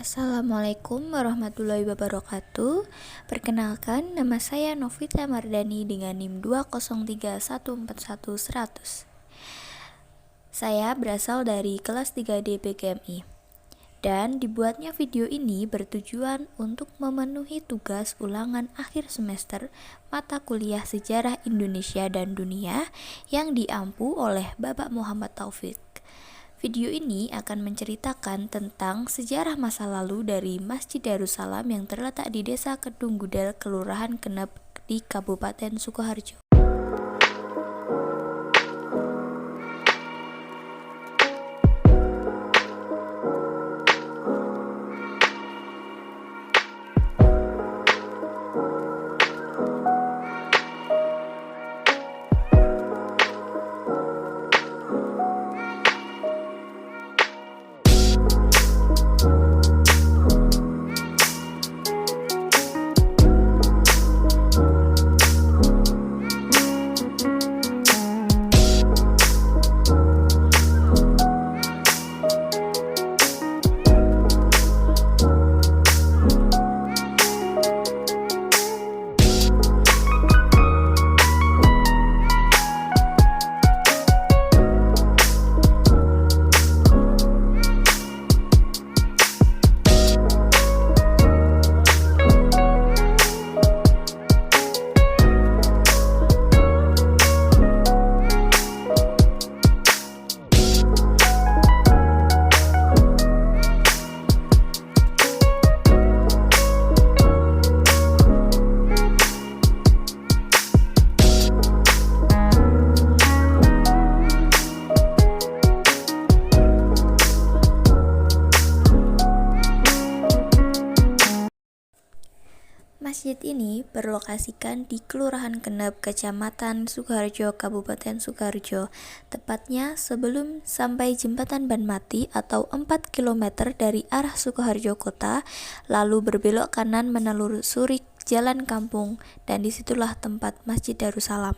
Assalamualaikum warahmatullahi wabarakatuh. Perkenalkan, nama saya Novita Mardani dengan NIM 203141100. Saya berasal dari kelas 3D PGMI. Dan dibuatnya video ini bertujuan untuk memenuhi tugas ulangan akhir semester mata kuliah Sejarah Indonesia dan Dunia yang diampu oleh Bapak Muhammad Taufik. Video ini akan menceritakan tentang sejarah masa lalu dari Masjid Darussalam yang terletak di Desa Kedung Gudel, Kelurahan Kenep di Kabupaten Sukoharjo. Masjid ini berlokasikan di Kelurahan Kenep, Kecamatan Sukoharjo, Kabupaten Sukoharjo, tepatnya sebelum sampai Jembatan Banmati atau 4 km dari arah Sukoharjo Kota, lalu berbelok kanan menelusuri jalan kampung, dan disitulah tempat Masjid Darussalam.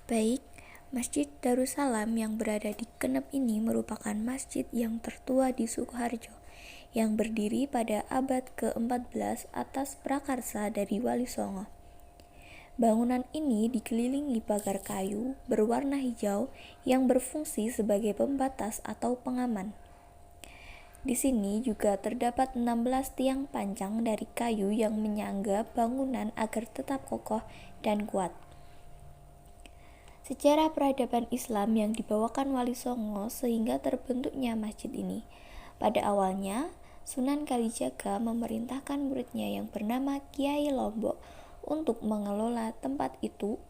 Baik, Masjid Darussalam yang berada di Kenep ini merupakan masjid yang tertua di Sukoharjo, yang berdiri pada abad ke-14 atas prakarsa dari Wali Songo. Bangunan ini dikelilingi pagar kayu berwarna hijau yang berfungsi sebagai pembatas atau pengaman. Di sini juga terdapat 16 tiang pancang dari kayu yang menyangga bangunan agar tetap kokoh dan kuat. Sejarah peradaban Islam yang dibawakan Wali Songo sehingga terbentuknya masjid ini. Pada awalnya, Sunan Kalijaga memerintahkan muridnya yang bernama Kiai Lombok untuk mengelola tempat itu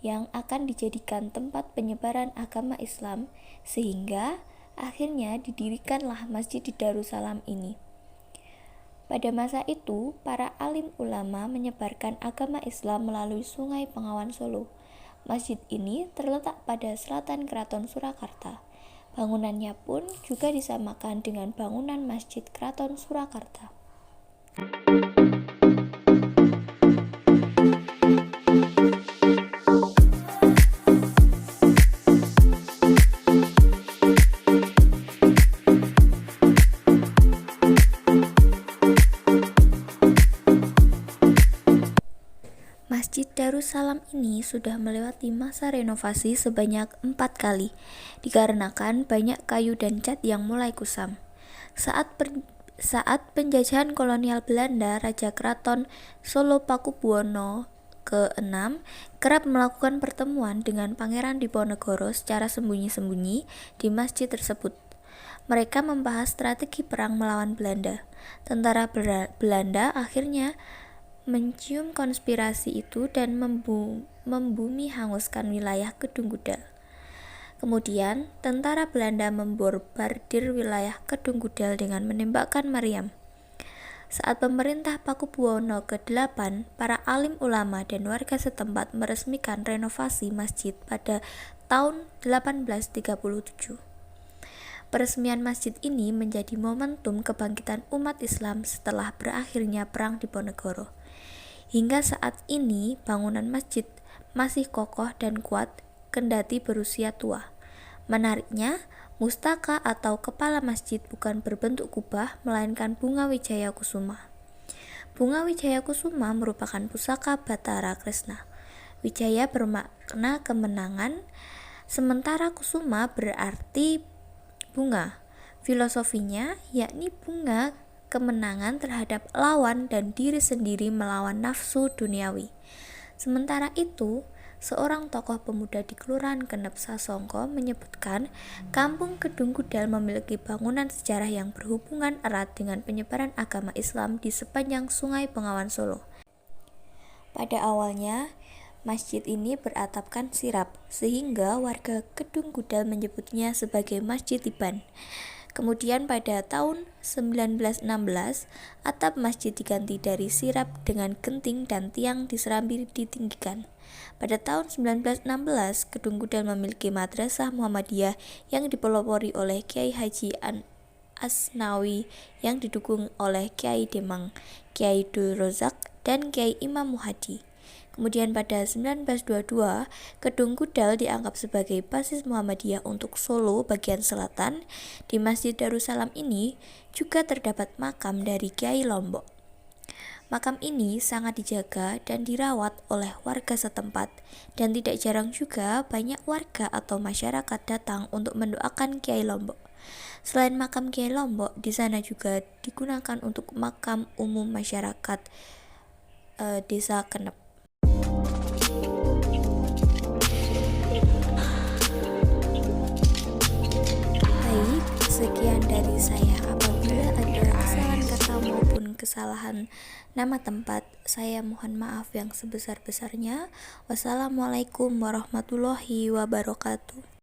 yang akan dijadikan tempat penyebaran agama Islam, sehingga akhirnya didirikanlah Masjid di Darussalam ini. Pada masa itu, para alim ulama menyebarkan agama Islam melalui Sungai Bengawan Solo. Masjid ini terletak pada selatan Keraton Surakarta. Bangunannya pun juga disamakan dengan bangunan Masjid Keraton Surakarta. Masjid Darussalam ini sudah melewati masa renovasi sebanyak 4 kali, dikarenakan banyak kayu dan cat yang mulai kusam. Saat penjajahan kolonial Belanda, Raja Keraton Solo Pakubuwono ke-6 kerap melakukan pertemuan dengan Pangeran Diponegoro secara sembunyi-sembunyi di masjid tersebut. Mereka membahas strategi perang melawan Belanda. Tentara Belanda akhirnya mencium konspirasi itu dan membumi hanguskan wilayah Kedung Gudel. Kemudian, tentara Belanda membombardir wilayah Kedung Gudel dengan menembakkan meriam. Saat pemerintah Pakubuwono ke-8, para alim ulama dan warga setempat meresmikan renovasi masjid pada tahun 1837. Peresmian masjid ini menjadi momentum kebangkitan umat Islam setelah berakhirnya Perang Diponegoro. Hingga saat ini, bangunan masjid masih kokoh dan kuat kendati berusia tua. Menariknya, mustaka atau kepala masjid bukan berbentuk kubah, melainkan bunga wijaya kusuma. Bunga wijaya kusuma merupakan pusaka Batara Kresna. Wijaya bermakna kemenangan, sementara kusuma berarti bunga. Filosofinya yakni bunga kemenangan terhadap lawan dan diri sendiri melawan nafsu duniawi. Sementara itu, seorang tokoh pemuda di Kelurahan Kenep Sasongko menyebutkan Kampung Kedung Gudel memiliki bangunan sejarah yang berhubungan erat dengan penyebaran agama Islam di sepanjang Sungai Bengawan Solo. Pada awalnya, masjid ini beratapkan sirap, sehingga warga Kedung Gudel menyebutnya sebagai Masjid Tiban. Kemudian pada tahun 1916, atap masjid diganti dari sirap dengan genting dan tiang di serambi ditinggikan. Pada tahun 1916, Kedung Gudel memiliki madrasah Muhammadiyah yang dipelopori oleh Kiai Haji Asnawi yang didukung oleh Kiai Demang, Kiai Dul Rozak, dan Kiai Imam Muhadi. Kemudian pada 1922, Kedung Gudel dianggap sebagai basis Muhammadiyah untuk Solo bagian selatan. Di Masjid Darussalam ini juga terdapat makam dari Kiai Lombok. Makam ini sangat dijaga dan dirawat oleh warga setempat, dan tidak jarang juga banyak warga atau masyarakat datang untuk mendoakan Kiai Lombok. Selain makam Kiai Lombok, di sana juga digunakan untuk makam umum masyarakat Desa Kenep. Baik, sekian dari saya. Apabila ada kesalahan kata maupun kesalahan nama tempat, saya mohon maaf yang sebesar-besarnya. Wassalamualaikum warahmatullahi wabarakatuh.